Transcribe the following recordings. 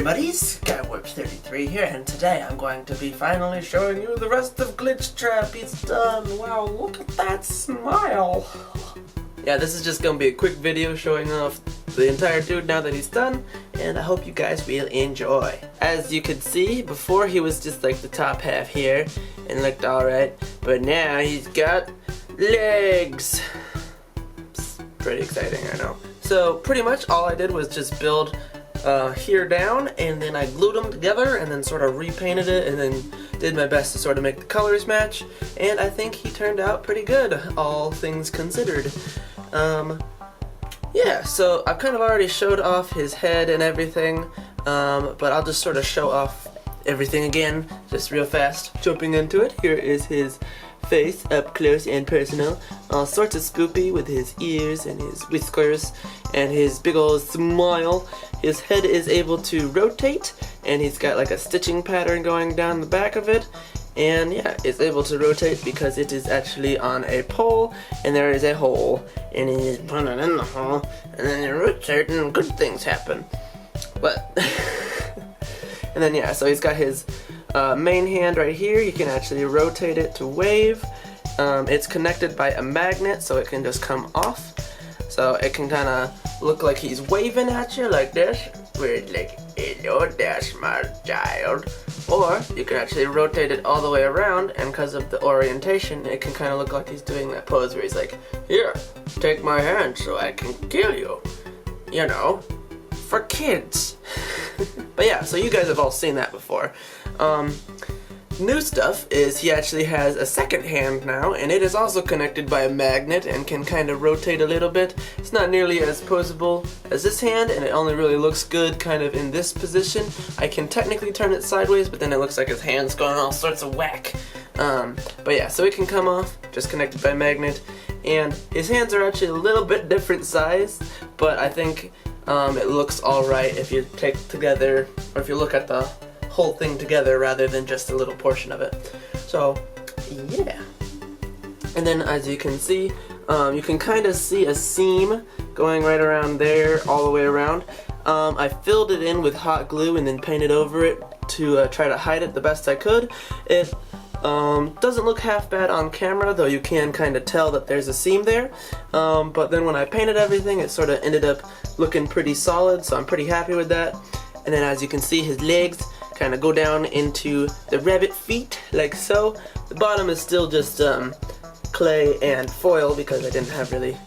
buddies, GuyWarp33 here, and today I'm going to be finally showing you the rest of GlitchTrap. He's done. Wow, look at that smile. Yeah, this is just going to be a quick video showing off the entire dude now that he's done, and I hope you guys will enjoy. As you can see, before he was just like the top half here and looked alright, but now he's got legs. It's pretty exciting, I know. So pretty much all I did was just build here down, and then I glued them together and then sort of repainted it and then did my best to sort of make the colors match, and I think he turned out pretty good, all things considered. Yeah, so I've kind of already showed off his head and everything, but I'll just sort of show off everything again, just real fast. Jumping into it, here is his face up close and personal, all sorts of spoopy with his ears and his whiskers and his big old smile. His head is able to rotate, and he's got like a stitching pattern going down the back of it, and yeah, it's able to rotate because it is actually on a pole and there is a hole, and he's putting it in the hole and then you rotate and good things happen. But and then yeah, so he's got his main hand right here. You can actually rotate it to wave. It's connected by a magnet, so it can just come off. So it can kind of look like he's waving at you like this, where it's like, hello there, smart child. Or you can actually rotate it all the way around, and because of the orientation, it can kind of look like he's doing that pose where he's like, here, take my hand so I can kill you. You know, for kids. But yeah, so you guys have all seen that before. New stuff is he actually has a second hand now, and it is also connected by a magnet and can kind of rotate a little bit. It's not nearly as posable as this hand, and it only really looks good kind of in this position. I can technically turn it sideways, but then it looks like his hand's going all sorts of whack. But yeah, so it can come off, just connected by a magnet, and his hands are actually a little bit different size, but I think it looks alright if you take together, or if you look at the whole thing together rather than just a little portion of it. So yeah, and then as you can see, you can kind of see a seam going right around there all the way around. I filled it in with hot glue and then painted over it to try to hide it the best I could. It doesn't look half bad on camera, though you can kind of tell that there's a seam there, but then when I painted everything, it sort of ended up looking pretty solid, so I'm pretty happy with that. And then as you can see, his legs kind of go down into the rabbit feet, like so. The bottom is still just clay and foil because I didn't have really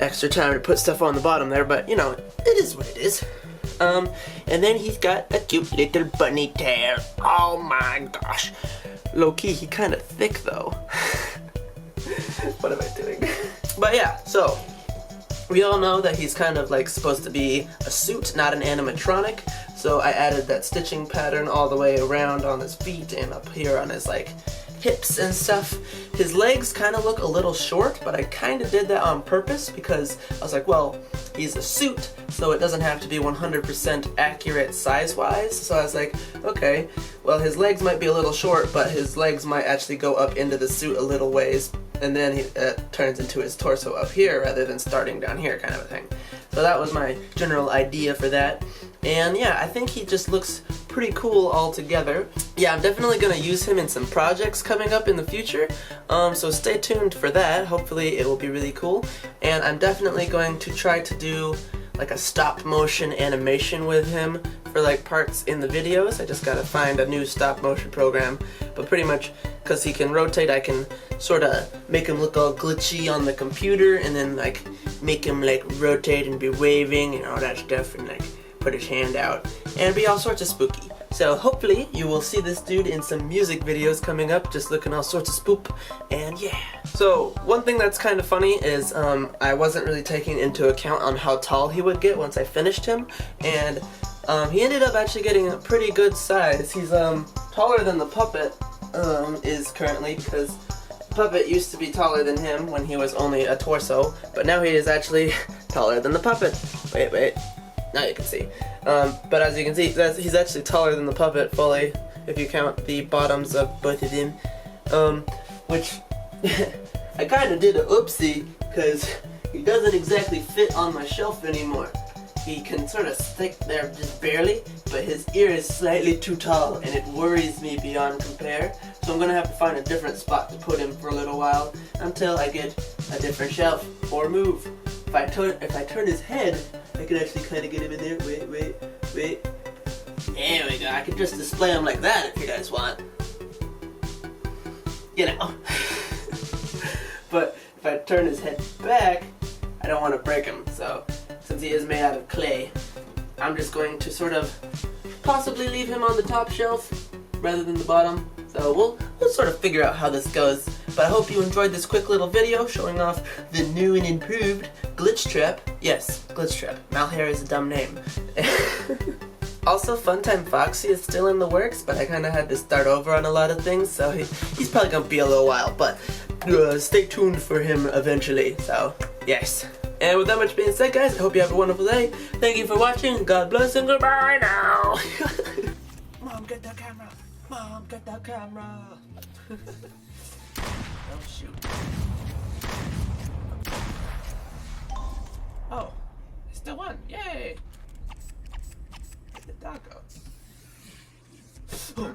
extra time to put stuff on the bottom there, but you know, it is what it is. And then he's got a cute little bunny tail. Oh my gosh. Low-key, he kind of thick though. What am I doing? But yeah, so we all know that he's kind of like supposed to be a suit, not an animatronic. So I added that stitching pattern all the way around on his feet and up here on his like hips and stuff. His legs kind of look a little short, but I kind of did that on purpose because I was like, well, he's a suit, so it doesn't have to be 100% accurate size-wise. So I was like, okay, well, his legs might be a little short, but his legs might actually go up into the suit a little ways, and then he turns into his torso up here rather than starting down here, kind of a thing. So that was my general idea for that. And yeah, I think he just looks pretty cool all together. Yeah, I'm definitely going to use him in some projects coming up in the future, so stay tuned for that. Hopefully it will be really cool. And I'm definitely going to try to do like a stop motion animation with him for like parts in the videos. I just gotta find a new stop motion program, but pretty much because he can rotate, I can sort of make him look all glitchy on the computer, and then like make him like rotate and be waving and all that stuff, and like put his hand out and be all sorts of spooky. So hopefully you will see this dude in some music videos coming up, just looking all sorts of spoop, and yeah. So one thing that's kind of funny is I wasn't really taking into account on how tall he would get once I finished him, and he ended up actually getting a pretty good size. He's taller than the puppet is currently, because the puppet used to be taller than him when he was only a torso, but now he is actually taller than the puppet. Wait. Now you can see. But as you can see, he's actually taller than the puppet fully, if you count the bottoms of both of them. Which, I kind of did a oopsie, because he doesn't exactly fit on my shelf anymore. he can sort of stick there just barely, but his ear is slightly too tall and it worries me beyond compare. So I'm gonna have to find a different spot to put him for a little while until I get a different shelf or move. If I turn his head, I can actually kind of get him in there. Wait. There we go. I can just display him like that if you guys want. You know. But if I turn his head back, I don't want to break him. So since he is made out of clay, I'm just going to sort of possibly leave him on the top shelf rather than the bottom. So we'll sort of figure out how this goes. But I hope you enjoyed this quick little video showing off the new and improved GlitchTrap. Yes, GlitchTrap. Malhair is a dumb name. Also, Funtime Foxy is still in the works, but I kind of had to start over on a lot of things, so he's probably going to be a little while, but stay tuned for him eventually, so yes. And with that much being said, guys, I hope you have a wonderful day. Thank you for watching. God bless and goodbye now. Mom, get the camera. Mom, get the camera. Oh, shoot. Oh, I still won. Yay. The dog go.